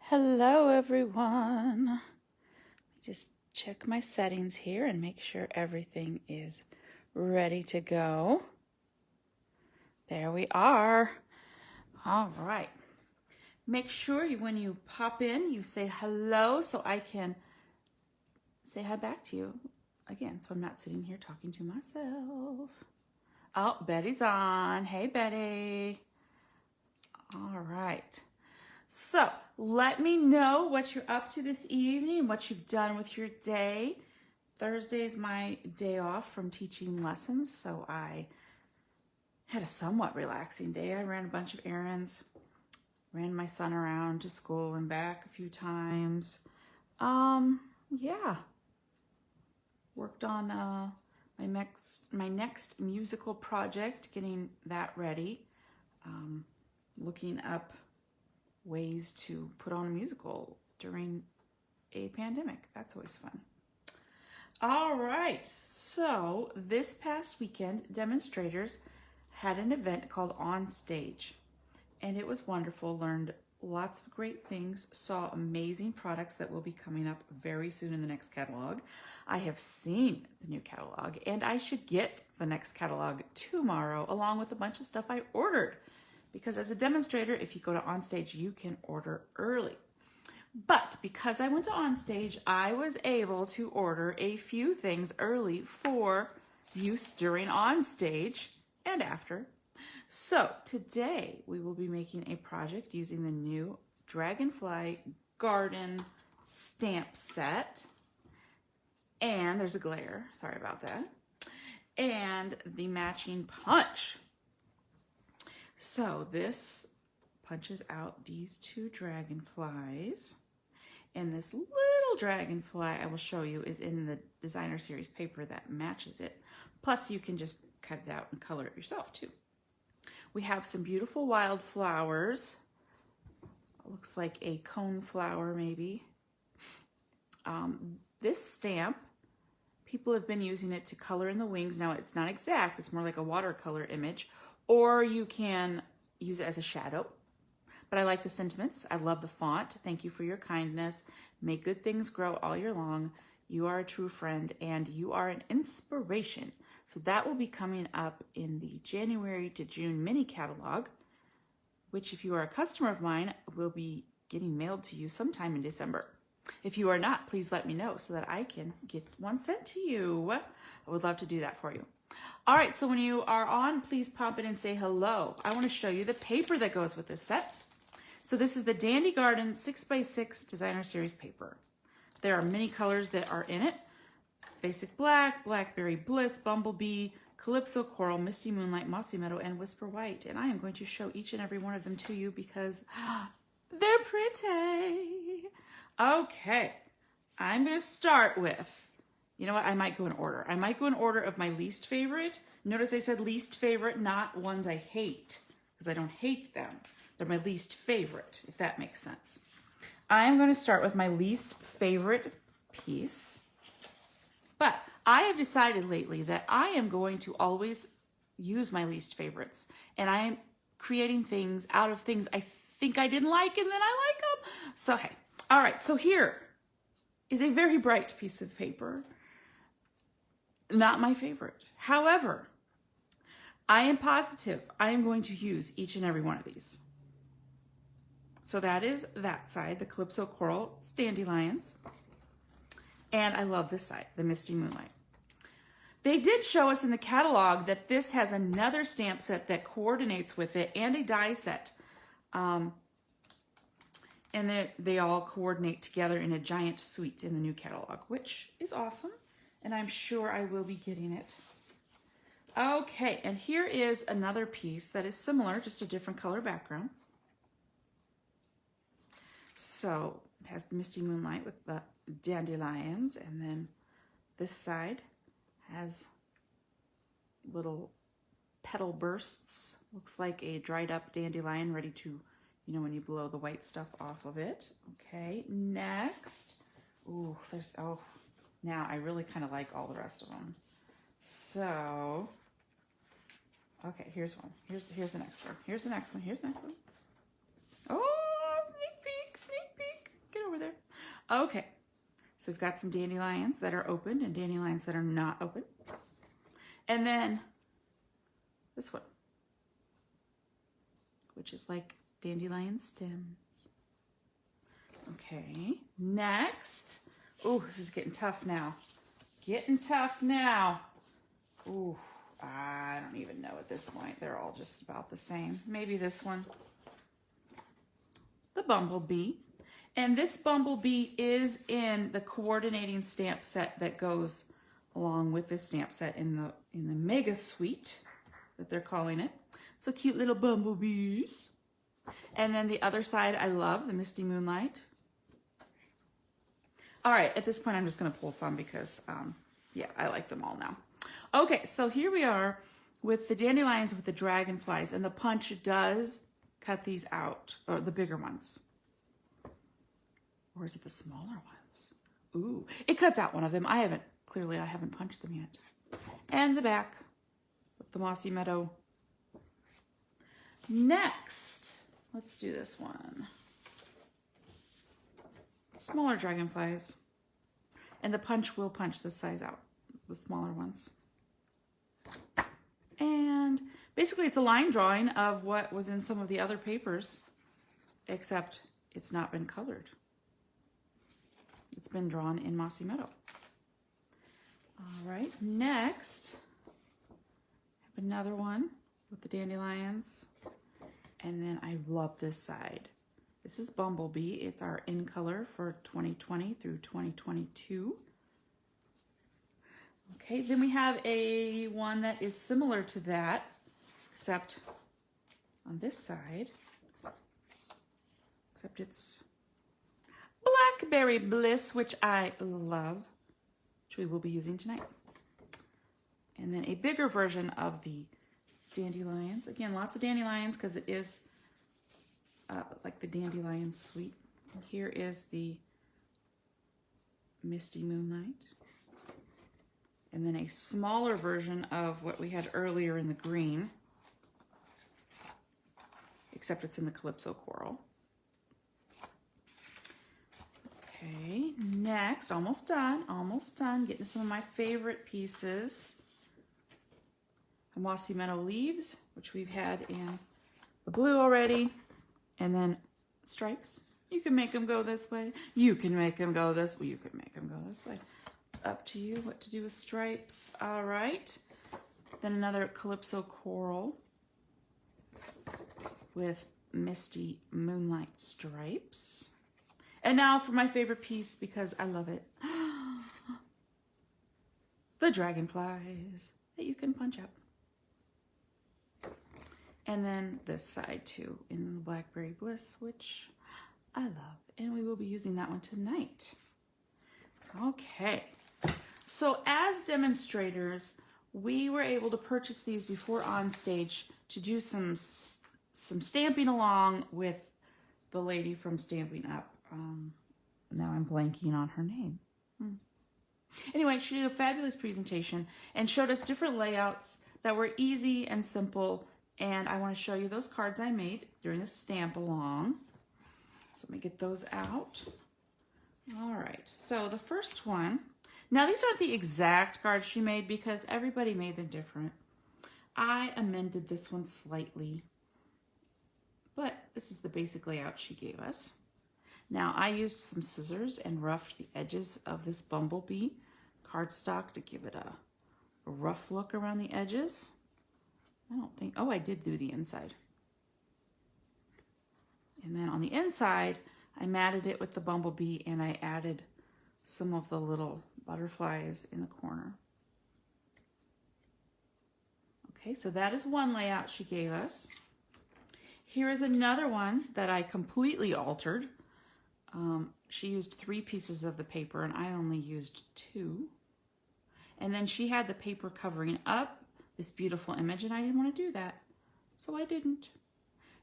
Hello everyone. Let me just check my settings here and make sure everything is ready to go. There we are. All right. Make sure when you pop in, you say hello so I can say hi back to you again, so I'm not sitting here talking to myself. Oh, Betty's on. Hey, Betty. All right. So let me know what you're up to this evening, what you've done with your day. Thursday is my day off from teaching lessons, so I had a somewhat relaxing day. I ran a bunch of errands, ran my son around to school and back a few times. Yeah. Worked on my next musical project, getting that ready. Looking up ways to put on a musical during a pandemic. That's always fun. All right, so this past weekend, demonstrators had an event called On Stage, and it was wonderful. Learned lots of great things, saw amazing products that will be coming up very soon in the next catalog. I have seen the new catalog, and I should get the next catalog tomorrow, along with a bunch of stuff I ordered. Because as a demonstrator, if you go to Onstage, you can order early. But because I went to Onstage, I was able to order a few things early for use during Onstage and after. So today we will be making a project using the new Dragonfly Garden stamp set. And there's a glare, sorry about that. And the matching punch. So this punches out these two dragonflies, and this little dragonfly I will show you is in the designer series paper that matches it. Plus you can just cut it out and color it yourself too. We have some beautiful wild flowers. Looks like a cone flower maybe. This stamp, people have been using it to color in the wings. Now it's not exact, it's more like a watercolor image. Or you can use it as a shadow. But I like the sentiments. I love the font. Thank you for your kindness. Make good things grow all year long. You are a true friend and you are an inspiration. So that will be coming up in the January to June mini catalog, which if you are a customer of mine, will be getting mailed to you sometime in December. If you are not, please let me know so that I can get one sent to you. I would love to do that for you. All right, so when you are on, please pop in and say hello. I want to show you the paper that goes with this set. So this is the Dandy Garden 6x6 Designer Series paper. There are many colors that are in it. Basic Black, Blackberry Bliss, Bumblebee, Calypso Coral, Misty Moonlight, Mossy Meadow, and Whisper White. And I am going to show each and every one of them to you because they're pretty. Okay, I'm going to start with, you know what, I might go in order. I might go in order of my least favorite. Notice I said least favorite, not ones I hate, because I don't hate them. They're my least favorite, if that makes sense. I am going to start with my least favorite piece. But I have decided lately that I am going to always use my least favorites. And I am creating things out of things I think I didn't like, and then I like them. So, hey. All right, so here is a very bright piece of paper. Not my favorite. However, I am positive I am going to use each and every one of these. So that is that side, the Calypso Coral Dandelions. And I love this side, the Misty Moonlight. They did show us in the catalog that this has another stamp set that coordinates with it and a die set. And that they all coordinate together in a giant suite in the new catalog, which is awesome. And I'm sure I will be getting it. Okay, and here is another piece that is similar, just a different color background. So it has the Misty Moonlight with the dandelions, and then this side has little petal bursts. Looks like a dried up dandelion ready to, you know, when you blow the white stuff off of it. Okay, next. Ooh, now I really kind of like all the rest of them. So, okay, here's one. Here's the next one. Here's the next one. Here's the next one. Oh, sneak peek, sneak peek. Okay, so we've got some dandelions that are open and dandelions that are not open. And then this one, which is like dandelion stems. Okay, next. Oh, this is getting tough now. Getting tough now. Ooh, I don't even know at this point. They're all just about the same. Maybe this one. The bumblebee. And this bumblebee is in the coordinating stamp set that goes along with this stamp set in the mega suite that they're calling it. So cute little bumblebees. And then the other side I love, the Misty Moonlight. All right, at this point I'm just going to pull some because yeah, I like them all now. Okay, so here we are with the dandelions with the dragonflies, and the punch does cut these out, or the bigger ones. Or is it the smaller ones? Ooh, it cuts out one of them. I haven't punched them yet. And the back with the mossy meadow. Next, let's do this one. Smaller dragonflies. And the punch will punch this size out, the smaller ones. And basically it's a line drawing of what was in some of the other papers, except it's not been colored. It's been drawn in Mossy Meadow. All right, next, I have another one with the dandelions. And then I love this side. This is Bumblebee. It's our in color for 2020 through 2022. Okay, then we have a one that is similar to that, except on this side, except it's Blackberry Bliss, which I love, which we will be using tonight. And then a bigger version of the dandelions. Again, lots of dandelions because it is like the dandelion suite. And here is the Misty Moonlight. And then a smaller version of what we had earlier in the green, except it's in the Calypso Coral. Okay, next, almost done, getting some of my favorite pieces. The Mossy Meadow Leaves, which we've had in the blue already, and then stripes. You can make them go this way. You can make them go this way. You can make them go this way. It's up to you what to do with stripes. All right. Then another Calypso Coral with Misty Moonlight stripes. And now for my favorite piece, because I love it. The dragonflies that you can punch out. And then this side too, in the Blackberry Bliss, which I love. And we will be using that one tonight. Okay. So as demonstrators, we were able to purchase these before on stage to do some stamping along with the lady from Stampin' Up. Now I'm blanking on her name. Anyway, she did a fabulous presentation and showed us different layouts that were easy and simple. And I want to show you those cards I made during the stamp along. So let me get those out. All right, so the first one. Now these aren't the exact cards she made because everybody made them different. I amended this one slightly, but this is the basic layout she gave us. Now I used some scissors and roughed the edges of this Bumblebee cardstock to give it a rough look around the edges. I don't think, oh, I did do the inside. And then on the inside, I matted it with the Bumblebee and I added some of the little butterflies in the corner. Okay, so that is one layout she gave us. Here is another one that I completely altered. She used 3 pieces of the paper and I only used 2. And then she had the paper covering up this beautiful image and I didn't want to do that, so I didn't.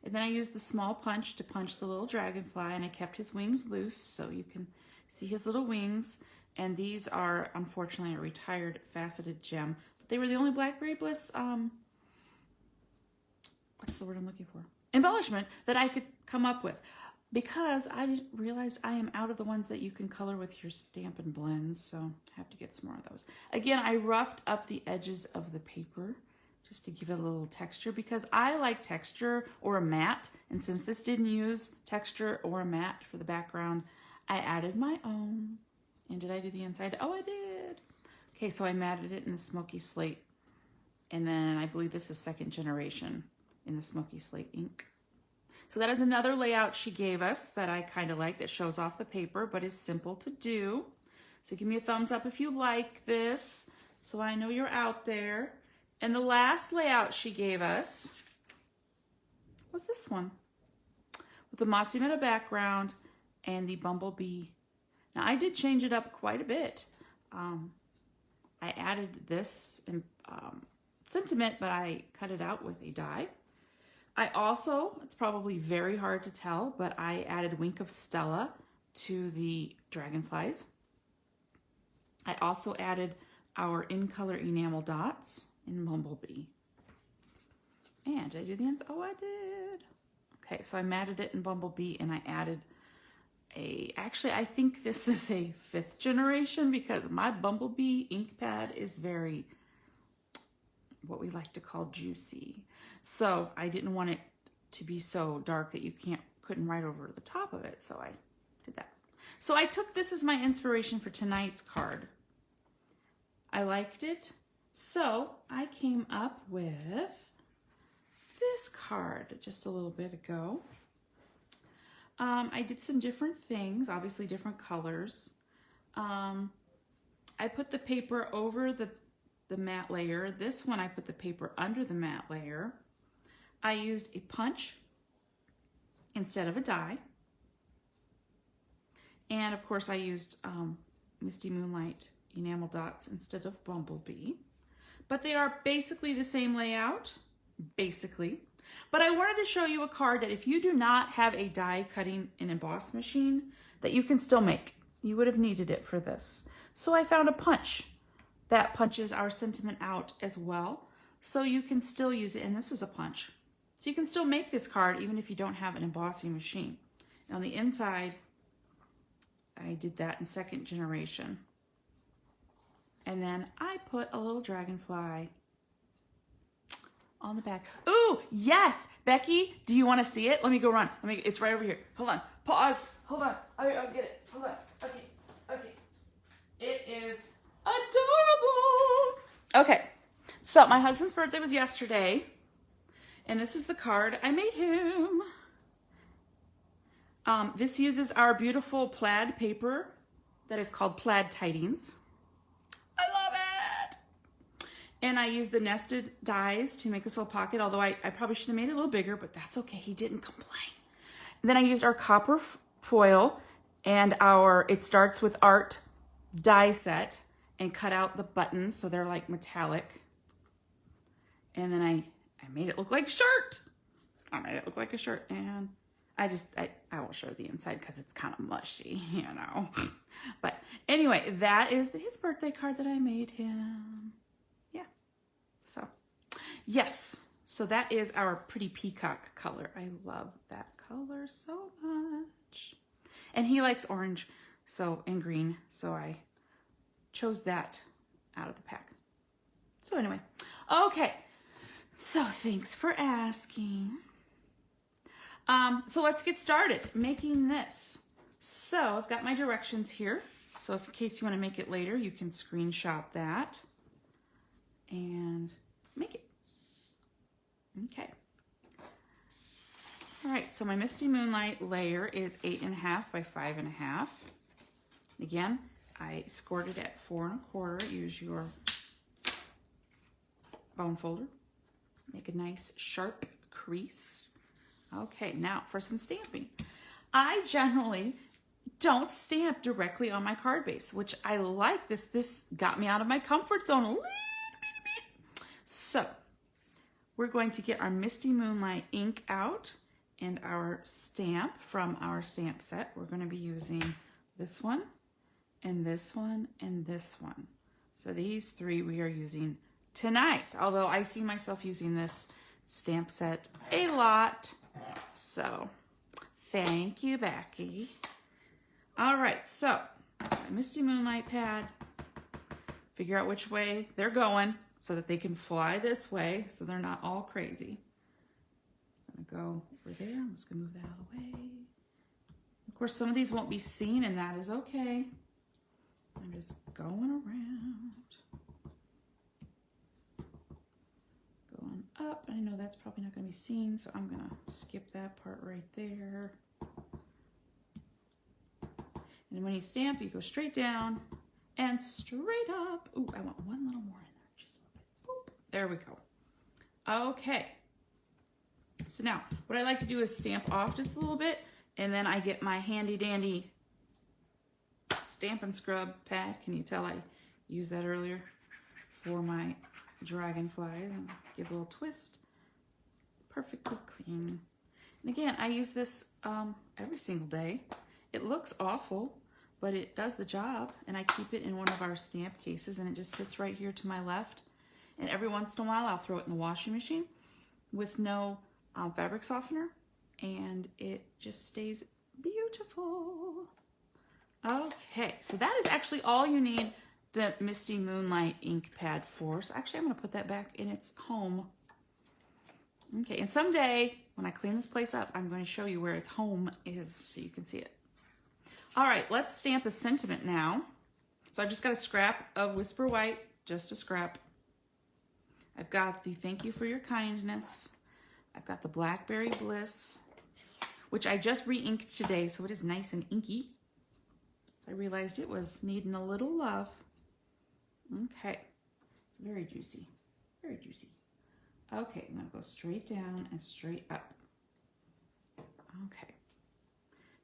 And then I used the small punch to punch the little dragonfly and I kept his wings loose so you can see his little wings. And these are unfortunately a retired faceted gem, but they were the only Blackberry Bliss, what's the word I'm looking for? Embellishment that I could come up with. because I didn't realize I am out of the ones that you can color with your Stampin' blends, so I have to get some more of those. Again, I roughed up the edges of the paper just to give it a little texture because I like texture or a matte, and since this didn't use texture or a matte for the background, I added my own. And did I do the inside? Oh, I did. Okay, so I matted it in the Smoky Slate, and then I believe this is 2nd generation in the Smoky Slate ink. So that is another layout she gave us that I kind of like, that shows off the paper but is simple to do. So give me a thumbs up if you like this, so I know you're out there. And the last layout she gave us was this one with the Mossy Meadow background and the bumblebee. Now I did change it up quite a bit. I added this in sentiment, but I cut it out with a die. I also, it's probably very hard to tell, but I added Wink of Stella to the Dragonflies. I also added our in-color enamel dots in Bumblebee. And did I do the ends? Oh, I did. Okay, so I matted it in Bumblebee, and I added actually, I think this is a 5th generation because my Bumblebee ink pad is very, what we like to call juicy. So I didn't want it to be so dark that you couldn't write over the top of it. So I did that. So I took this as my inspiration for tonight's card. I liked it. So I came up with this card just a little bit ago. I did some different things, obviously different colors. I put the paper over the matte layer. This one I put the paper under the matte layer. I used a punch instead of a die. And of course I used Misty Moonlight enamel dots instead of Bumblebee. But they are basically the same layout, basically. But I wanted to show you a card that if you do not have a die cutting and emboss machine, that you can still make. You would have needed it for this. So I found a punch that punches our sentiment out as well. So you can still use it, and this is a punch. So you can still make this card even if you don't have an embossing machine. And on the inside, I did that in 2nd generation. And then I put a little dragonfly on the back. Ooh, yes! Becky, do you want to see it? Let me go run. It's right over here. Hold on. Pause. Hold on. I'll get it. Hold on. Okay. It is adorable. Okay. So my husband's birthday was yesterday. And this is the card I made him. This uses our beautiful plaid paper that is called Plaid Tidings. I love it. And I used the nested dies to make this little pocket, although I probably should have made it a little bigger, but that's okay. He didn't complain. And then I used our copper foil and It Starts With Art die set and cut out the buttons so they're like metallic. And then I made it look like a shirt. I made it look like a shirt, and I won't show the inside because it's kind of mushy, you know. But anyway, that is his birthday card that I made him. Yeah. So, yes. So that is our pretty peacock color. I love that color so much. And he likes orange and green, so I chose that out of the pack. So anyway, okay. So thanks for asking. So let's get started making this. So I've got my directions here. So in case you want to make it later, you can screenshot that and make it. Okay. All right, so my Misty Moonlight layer is 8.5 by 5.5. Again, I scored it at 4 1/4. Use your bone folder. Make a nice sharp crease. Okay, now for some stamping. I generally don't stamp directly on my card base, which I like. This got me out of my comfort zone a little bit. So we're going to get our Misty Moonlight ink out and our stamp from our stamp set. We're going to be using this one and this one and this one. So these three we are using tonight, although I see myself using this stamp set a lot. So Thank you, Becky. All right, so my Misty Moonlight pad. Figure out which way they're going so that they can fly this way so they're not all crazy. I'm gonna go over there. I'm just gonna move that out of the way. Of course, some of these won't be seen, and that is okay. I'm just going around. Going up. I know that's probably not gonna be seen, so I'm gonna skip that part right there. And when you stamp, you go straight down and straight up. Ooh, I want one little more in there, just a little bit. Boop. There we go. Okay. So now, what I like to do is stamp off just a little bit, and then I get my handy dandy Stampin' Scrub pad. Can you tell I used that earlier for my Dragonfly? And give a little twist. Perfectly clean. And again, I use this every single day. It looks awful, but it does the job, and I keep it in one of our stamp cases, and it just sits right here to my left. And every once in a while, I'll throw it in the washing machine with no fabric softener, and it just stays beautiful. Okay, so that is actually all you need the Misty Moonlight ink pad for. So actually, I'm going to put that back in its home. Okay, and someday, when I clean this place up, I'm going to show you where its home is so you can see it. All right, let's stamp the sentiment now. So I've just got a scrap of Whisper White, just a scrap. I've got the Thank You for Your Kindness. I've got the Blackberry Bliss, which I just re-inked today, so it is nice and inky. So I realized it was needing a little love. Okay, it's very juicy, very juicy. Okay, I'm gonna go straight down and straight up. Okay.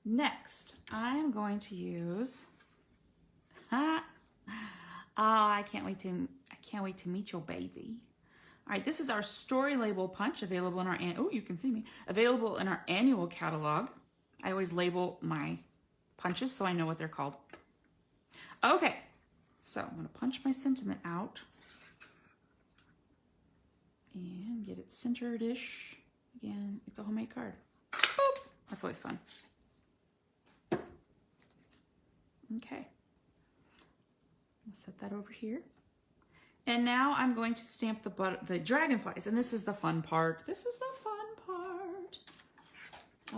Next, I'm going to use, oh, I can't wait to meet your baby. All right, this is our story label punch available in our, oh, you can see me, available in our annual catalog. I always label my punches so I know what they're called. Okay, so I'm gonna punch my sentiment out and get it centered-ish. Again, it's a homemade card. Boop. That's always fun. Okay, I'll set that over here. And now I'm going to stamp the dragonflies, and this is the fun part. This is the fun part.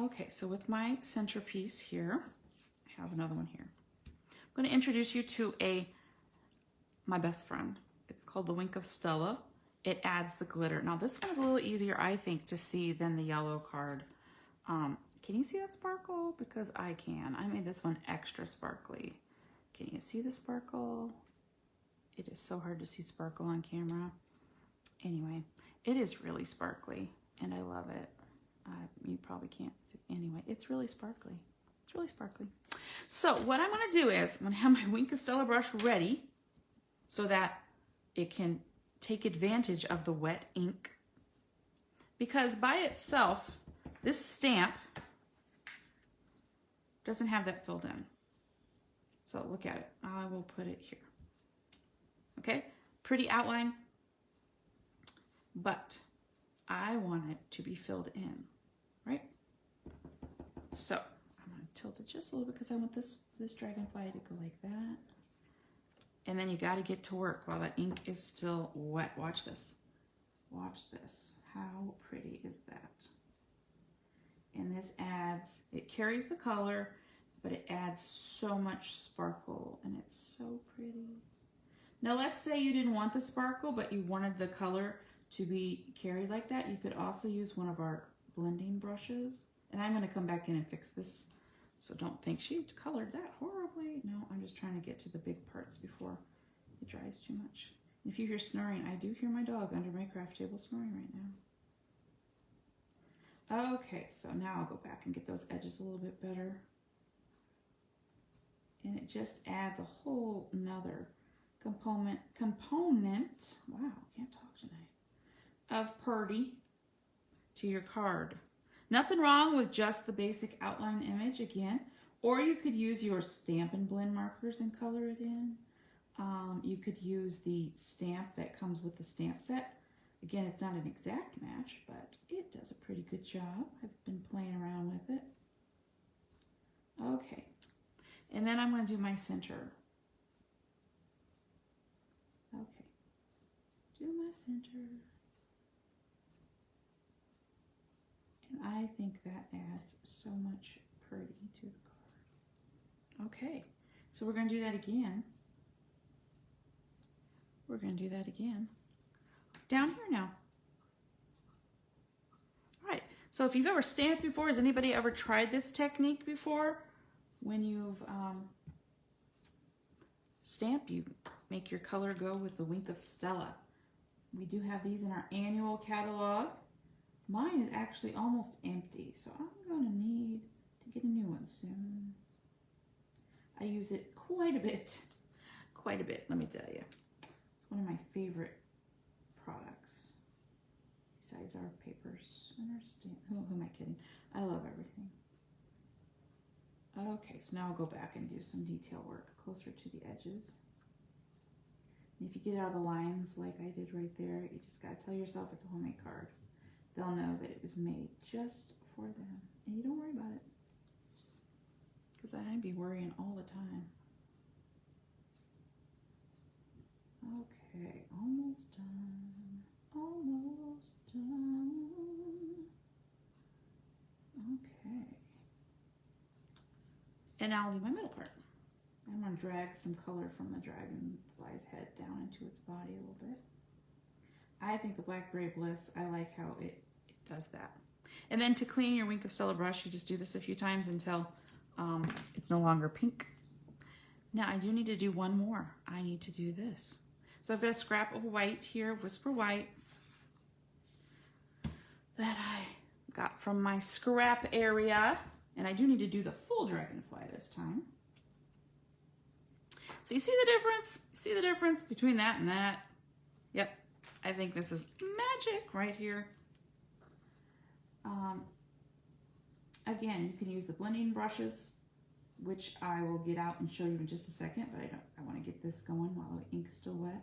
Okay, so with my centerpiece here, I have another one here. I'm going to introduce you to my best friend. It's called the Wink of Stella. It adds the glitter. Now this one is a little easier, I think, to see than the yellow card. Can you see that sparkle? Because I can. I made this one extra sparkly. Can you see the sparkle? It is so hard to see sparkle on camera. Anyway, it is really sparkly, and I love it. You probably can't see. Anyway, it's really sparkly. It's really sparkly. So what I'm going to do is I'm going to have my Wink of Stella brush ready so that it can take advantage of the wet ink. Because by itself, this stamp doesn't have that filled in. So look at it. I will put it here. Okay, pretty outline, but I want it to be filled in, right? So I'm going to tilt it just a little bit because I want this dragonfly to go like that. And then you got to get to work while that ink is still wet. Watch this. Watch this. How pretty is that? And this adds, it carries the color, but it adds so much sparkle, and it's so pretty. Now let's say you didn't want the sparkle, but you wanted the color to be carried like that. You could also use one of our blending brushes. And I'm going to come back in and fix this, so don't think she colored that horribly. No, I'm just trying to get to the big parts before it dries too much. And if you hear snoring, I do hear my dog under my craft table snoring right now. Okay, so now I'll go back and get those edges a little bit better. And it just adds a whole nother component, wow, can't talk tonight, of purdy to your card. Nothing wrong with just the basic outline image again, or you could use your Stampin' blend markers and color it in. You could use the stamp that comes with the stamp set. Again, it's not an exact match, but it does a pretty good job. I've been playing around with it. And then I'm going to do my center. Okay, do my center. And I think that adds so much pretty to the card. Okay, so we're going to do that again. We're going to do that again. Down here now. All right, so if you've ever stamped before, has anybody ever tried this technique before? When you've stamped, you make your color go with the Wink of Stella. We do have these in our annual catalog. Mine is actually almost empty, so I'm going to need to get a new one soon. I use it quite a bit, let me tell you. It's one of my favorite products, besides our papers and our stamp. Who am I kidding? I love everything. Okay, so now I'll go back and do some detail work closer to the edges. And if you get out of the lines like I did right there, you just gotta tell yourself it's a homemade card. They'll know that it was made just for them. And you don't worry about it. Because I'd be worrying all the time. Okay, almost done. Almost done. Okay. And now I'll do my middle part. I'm going to drag some color from the dragonfly's head down into its body a little bit. I think the Blackberry Bliss, I like how it does that. And then to clean your Wink of Stella brush, you just do this a few times until it's no longer pink. Now I do need to do one more. I need to do this. So I've got a scrap of white here, Whisper White, that I got from my scrap area. And I do need to do the full dragonfly this time. So you see the difference? See the difference between that and that? Yep, I think this is magic right here. Again, you can use the blending brushes, which I will get out and show you in just a second, but I want to get this going while the ink's still wet.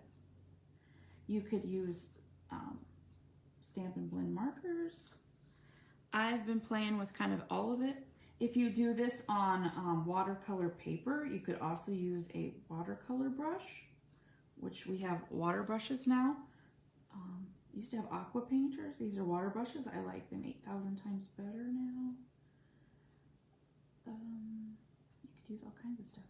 You could use Stampin' Blend markers. I've been playing with kind of all of it. If you do this on watercolor paper, you could also use a watercolor brush, which we have water brushes now. Used to have aqua painters. These are water brushes. I like them 8,000 times better now. You could use all kinds of stuff.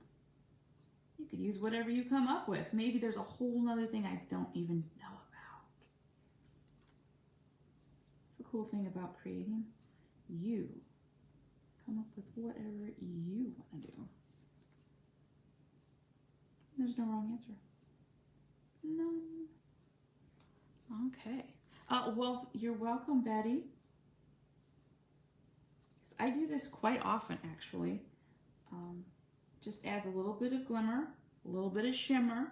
You could use whatever you come up with. Maybe there's a whole nother thing I don't even know about. It's the cool thing about creating. You come up with whatever you want to do. There's no wrong answer. None. Okay. Well, you're welcome, Betty. I do this quite often, actually. Just adds a little bit of glimmer, a little bit of shimmer,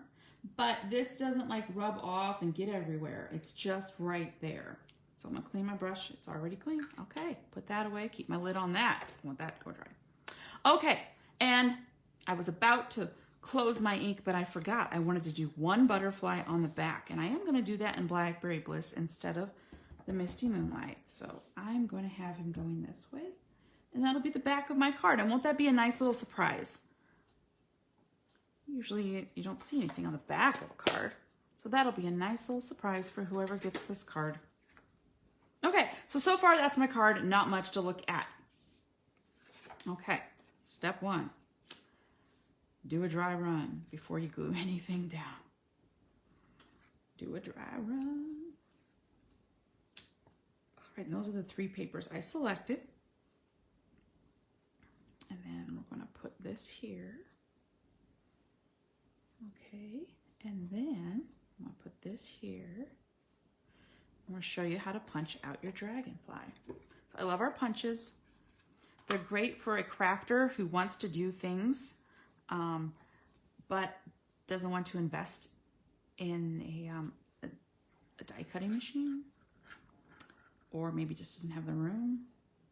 but this doesn't like rub off and get everywhere. It's just right there. So I'm gonna clean my brush. It's already clean. Okay, put that away. Keep my lid on that. I want that to go dry. Okay, and I was about to close my ink, but I forgot. I wanted to do one butterfly on the back, and I am gonna do that in Blackberry Bliss instead of the Misty Moonlight. So I'm gonna have him going this way, and that'll be the back of my card. And won't that be a nice little surprise? Usually you don't see anything on the back of a card. So that'll be a nice little surprise for whoever gets this card. Okay, so far that's my card, not much to look at. Okay, step one. Do a dry run before you glue anything down. Do a dry run. All right, and those are the 3 papers I selected. And then we're gonna put this here. Okay, and then I'm gonna put this here. I'm going to show you how to punch out your dragonfly. So I love our punches. They're great for a crafter who wants to do things, but doesn't want to invest in a die cutting machine, or maybe just doesn't have the room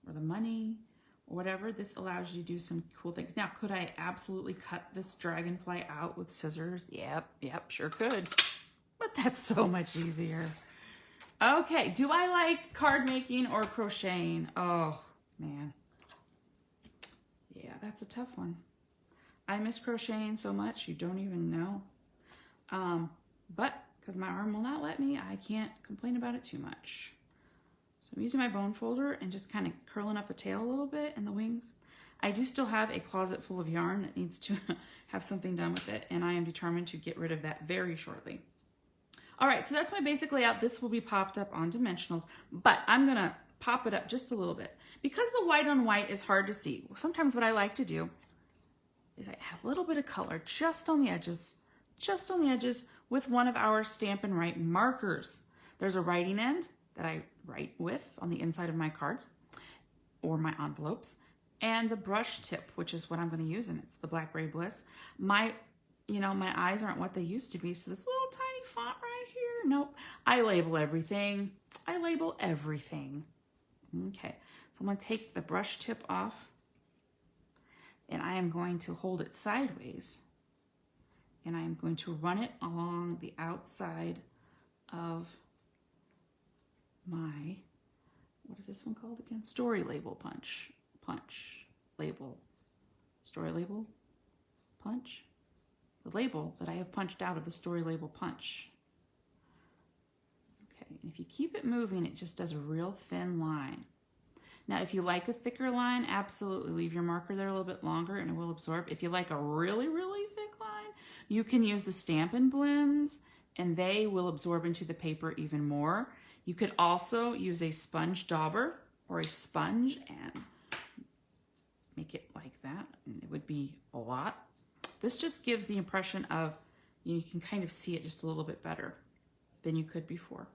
or the money or whatever. This allows you to do some cool things. Now, could I absolutely cut this dragonfly out with scissors? Yep, sure could. But that's so much easier. Okay, do I like card making or crocheting? Oh, man. Yeah, that's a tough one. I miss crocheting so much, you don't even know. But because my arm will not let me, I can't complain about it too much. So I'm using my bone folder and just kind of curling up the tail a little bit and the wings. I do still have a closet full of yarn that needs to have something done with it, and I am determined to get rid of that very shortly. All right, so that's my basic layout. This will be popped up on dimensionals, but I'm gonna pop it up just a little bit. Because the white on white is hard to see, sometimes what I like to do is I add a little bit of color just on the edges with one of our Stampin' Write markers. There's a writing end that I write with on the inside of my cards or my envelopes, and the brush tip, which is what I'm going to use, and it's the Blackberry Bliss. My eyes aren't what they used to be, so this little tiny font right here, nope. I label everything. I label everything. Okay, so I'm going to take the brush tip off, and I am going to hold it sideways, and I am going to run it along the outside of my, what is this one called again? Story label punch. Label. Story label punch. The label that I have punched out of the story label punch. Okay, and if you keep it moving, it just does a real thin line. Now, if you like a thicker line, absolutely leave your marker there a little bit longer and it will absorb. If you like a really, really thick line, you can use the Stampin' blends and they will absorb into the paper even more. You could also use a sponge dauber or a sponge and make it like that, and it would be a lot. This just gives the impression of, you can kind of see it just a little bit better than you could before.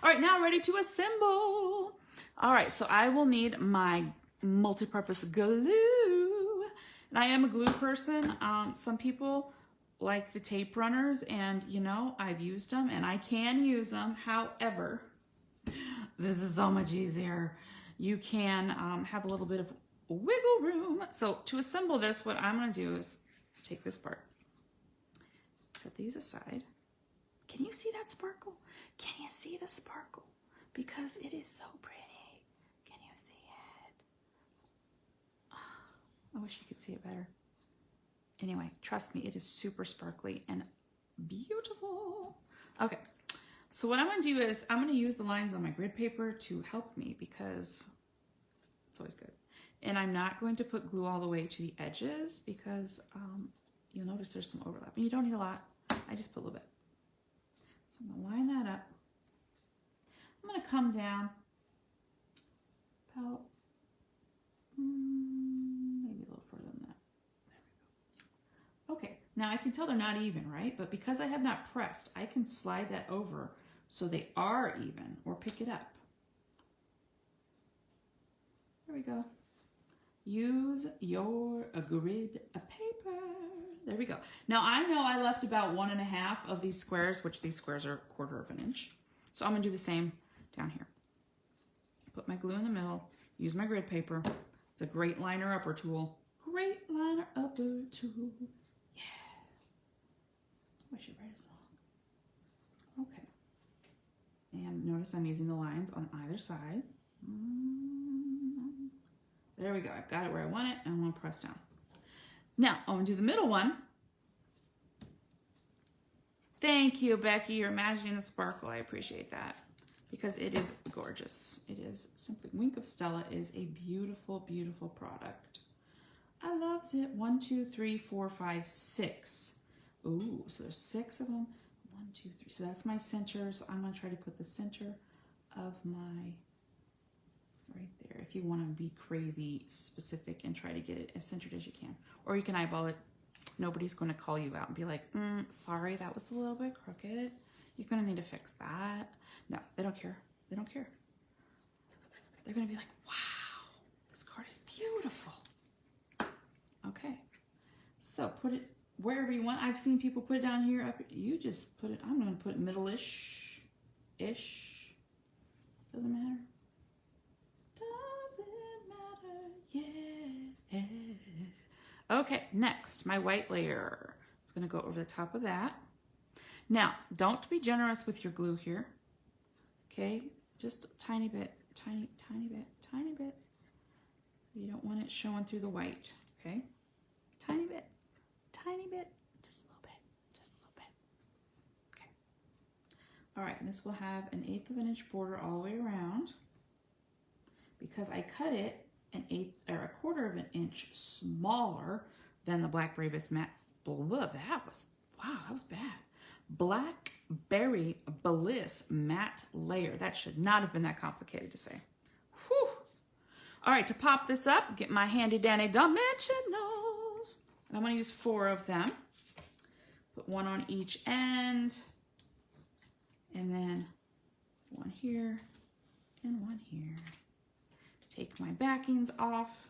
All right, now ready to assemble. All right, so I will need my multi-purpose glue. And I am a glue person. Some people like the tape runners, and I've used them and I can use them. However, this is so much easier. You can have a little bit of wiggle room. So to assemble this, what I'm going to do is take this part, set these aside. Can you see that sparkle? Can you see the sparkle? Because it is so pretty. Can you see it? Oh, I wish you could see it better. Anyway, trust me, it is super sparkly and beautiful. Okay, so what I'm going to do is I'm going to use the lines on my grid paper to help me because it's always good. And I'm not going to put glue all the way to the edges because you'll notice there's some overlap. And you don't need a lot. I just put a little bit. So I'm going to line that up. I'm going to come down about maybe a little further than that. There we go. Okay, now I can tell they're not even, right? But because I have not pressed, I can slide that over so they are even, or pick it up. There we go. Use your grid paper. There we go. Now I know I left about 1.5 of these squares, which these squares are 1/4 of an inch. So I'm gonna do the same down here. Put my glue in the middle, use my grid paper. It's a great liner upper tool. Great liner upper tool. Yeah. I should write a song. Okay. And notice I'm using the lines on either side. There we go. I've got it where I want it, and I'm going to press down. Now, I'm going to do the middle one. Thank you, Becky. You're imagining the sparkle. I appreciate that because it is gorgeous. It is simply, Wink of Stella is a beautiful, beautiful product. I loves it. 1, 2, 3, 4, 5, 6. Ooh, so there's 6 of them. 1, 2, 3. So that's my center. So I'm going to try to put the center of my right there. If you want to be crazy specific and try to get it as centered as you can. Or you can eyeball it. Nobody's going to call you out and be like, sorry, that was a little bit crooked. You're going to need to fix that. No, they don't care. They don't care. They're going to be like, wow, this card is beautiful. Okay. So put it wherever you want. I've seen people put it down here. You just put it, I'm going to put it middle-ish. Doesn't matter. Yeah. Okay, next, my white layer. It's going to go over the top of that. Now, don't be generous with your glue here. Okay, just a tiny bit, tiny bit. You don't want it showing through the white, okay? Tiny bit. tiny bit, just a little bit, just a little bit. Okay. All right, and this will have an 1/8 of an inch border all the way around. Because I cut it an 1/8 or 1/4 of an inch smaller than the Blackberry Bliss matte. Blah, that was bad. Blackberry Bliss matte layer. That should not have been that complicated to say. Whew. All right, to pop this up, get my handy dandy dimensionals. And I'm going to use 4 of them. Put 1 on each end. And then 1 here and 1 here. Take my backings off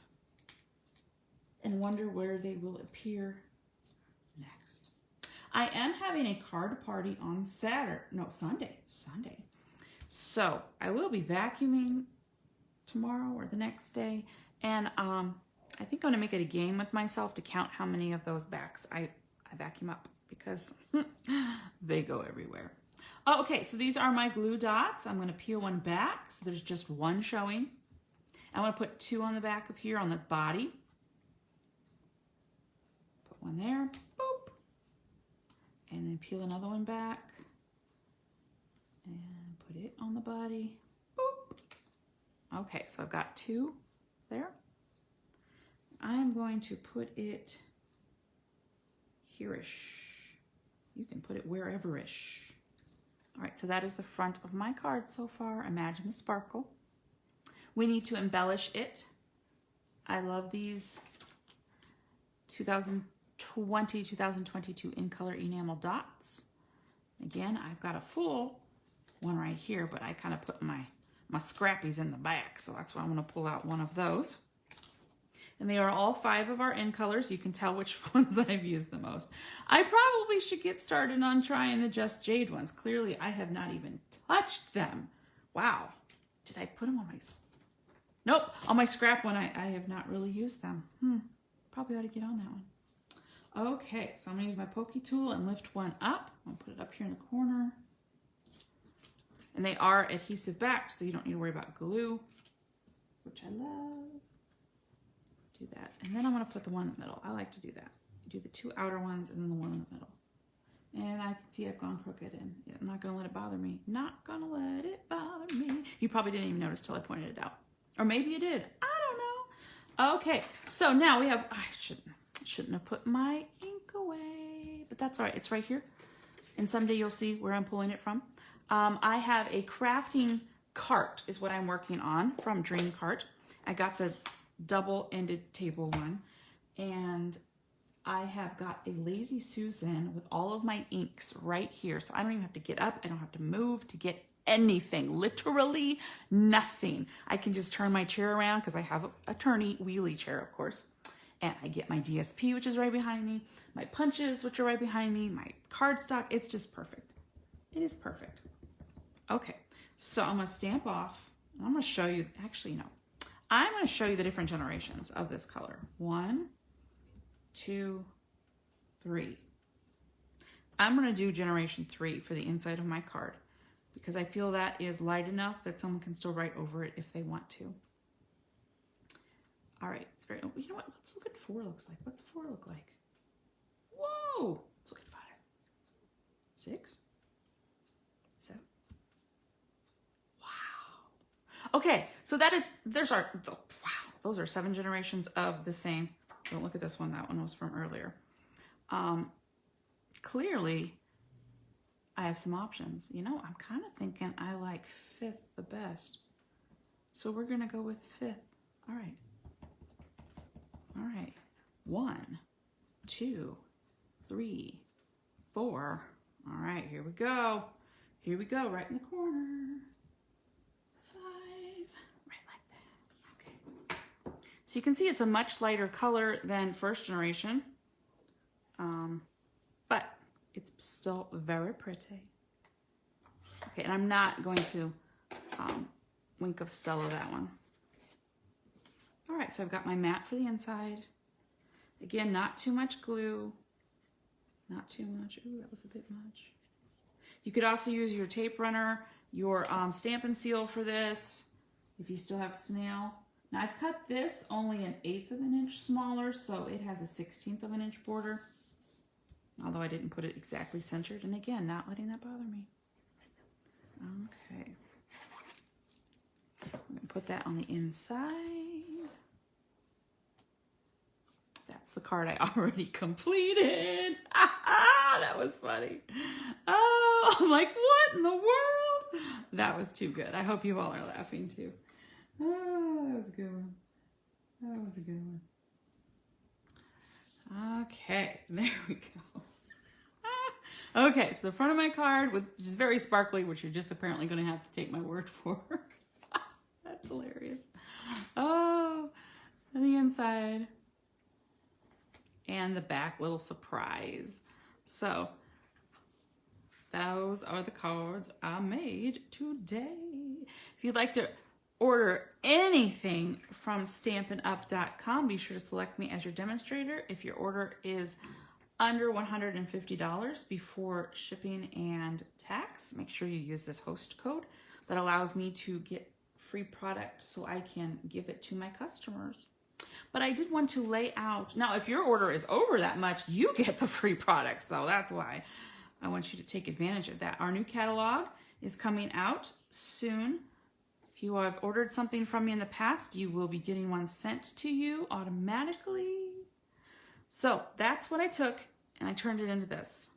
and wonder where they will appear next. I am having a card party on Sunday. So I will be vacuuming tomorrow or the next day. And I think I'm gonna make it a game with myself to count how many of those backs I vacuum up because they go everywhere. Oh, okay, so these are my glue dots. I'm gonna peel one back. So there's just 1 showing. I want to put 2 on the back of here on the body. Put 1 there, boop. And then peel another one back. And put it on the body, boop. Okay, so I've got 2 there. I'm going to put it here-ish. You can put it wherever-ish. All right, so that is the front of my card so far. Imagine the sparkle. We need to embellish it. I love these 2020, 2022 in color enamel dots. Again, I've got a full one right here, but I kind of put my scrappies in the back, so that's why I want to pull out 1 of those. And they are all 5 of our in colors. You can tell which ones I've used the most. I probably should get started on trying the Just Jade ones. Clearly, I have not even touched them. Wow. Did I put them on my... Nope, on my scrap one, I have not really used them. Probably ought to get on that one. Okay, so I'm gonna use my pokey tool and lift 1 up. I'll put it up here in the corner. And they are adhesive backed, so you don't need to worry about glue, which I love. Do that. And then I'm gonna put the 1 in the middle. I like to do that. Do the 2 outer ones and then the 1 in the middle. And I can see I've gone crooked and I'm not gonna let it bother me. Not gonna let it bother me. You probably didn't even notice till I pointed it out. Or maybe you did. I don't know. Okay, so now we have, I shouldn't have put my ink away, but that's all right. It's right here. And someday you'll see where I'm pulling it from. I have a crafting cart is what I'm working on from Dream Cart. I got the double-ended table one. And I have got a Lazy Susan with all of my inks right here. So I don't even have to get up. I don't have to move to get anything, literally nothing. I can just turn my chair around because I have a turny wheelie chair, of course. And I get my DSP, which is right behind me, my punches, which are right behind me, my cardstock. It's just perfect. It is perfect. Okay, so I'm gonna stamp off. I'm gonna show you, actually, no. I'm gonna show you the different generations of this color. 1, 2, 3. I'm gonna do generation 3 for the inside of my card, because I feel that is light enough that someone can still write over it if they want to. All right, it's very, you know what? Let's look at 4 looks like. What's 4 look like? Whoa, let's look at 5. 6, 7. Wow. Okay, so that is, wow, those are 7 generations of the same. Don't look at this one. That one was from earlier. Clearly, I have some options. You know, I'm kind of thinking I like 5th the best. So we're going to go with 5th. All right. All right. 1, 2, 3, 4. All right, here we go. Here we go, right in the corner. 5, right like that. Okay. So you can see it's a much lighter color than first generation. But it's still very pretty. Okay, and I'm not going to Wink of Stella that one. All right, so I've got my mat for the inside. Again, not too much glue. Not too much. Ooh, that was a bit much. You could also use your tape runner, your Stampin' Seal for this, if you still have snail. Now I've cut this only 1/8 of an inch smaller, so it has a 1/16 of an inch border. Although I didn't put it exactly centered. And again, not letting that bother me. Okay. I'm going to put that on the inside. That's the card I already completed. That was funny. Oh, I'm like, what in the world? That was too good. I hope you all are laughing too. Oh, that was a good one. That was a good one. Okay, there we go. Okay, so the front of my card, which is very sparkly, which you're just apparently going to have to take my word for. That's hilarious. Oh, and the inside. And the back, little surprise. So, those are the cards I made today. If you'd like to order anything from StampinUp.com, be sure to select me as your demonstrator. If your order is under $150 before shipping and tax, make sure you use this host code that allows me to get free product so I can give it to my customers. But I did want to lay out, now if your order is over that much, you get the free product. So that's why I want you to take advantage of that. Our new catalog is coming out soon. If you have ordered something from me in the past, you will be getting one sent to you automatically. So that's what I took and I turned it into this.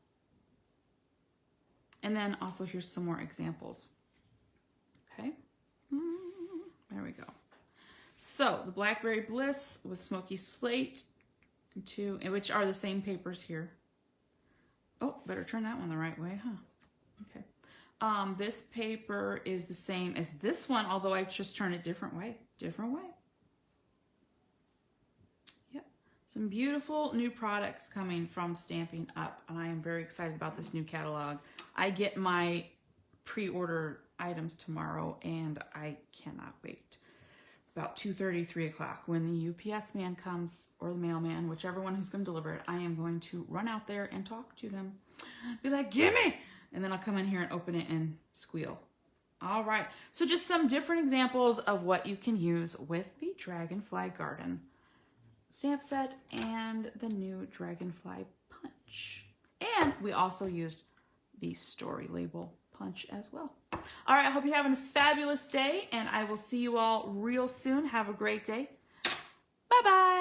And then also here's some more examples. Okay, there we go. So the Blackberry Bliss with Smoky Slate, which are the same papers here. Oh, better turn that one the right way, huh? Okay. This paper is the same as this one, although I just turned it different way. Yep. Some beautiful new products coming from Stampin' Up, and I am very excited about this new catalog. I get my pre-order items tomorrow, and I cannot wait. About 2:30, 3 o'clock, when the UPS man comes, or the mailman, whichever one who's going to deliver it, I am going to run out there and talk to them. Be like, gimme! And then I'll come in here and open it and squeal. All right, so just some different examples of what you can use with the Dragonfly Garden stamp set and the new Dragonfly punch. And we also used the story label punch as well. All right, I hope you're having a fabulous day, and I will see you all real soon. Have a great day. Bye-bye.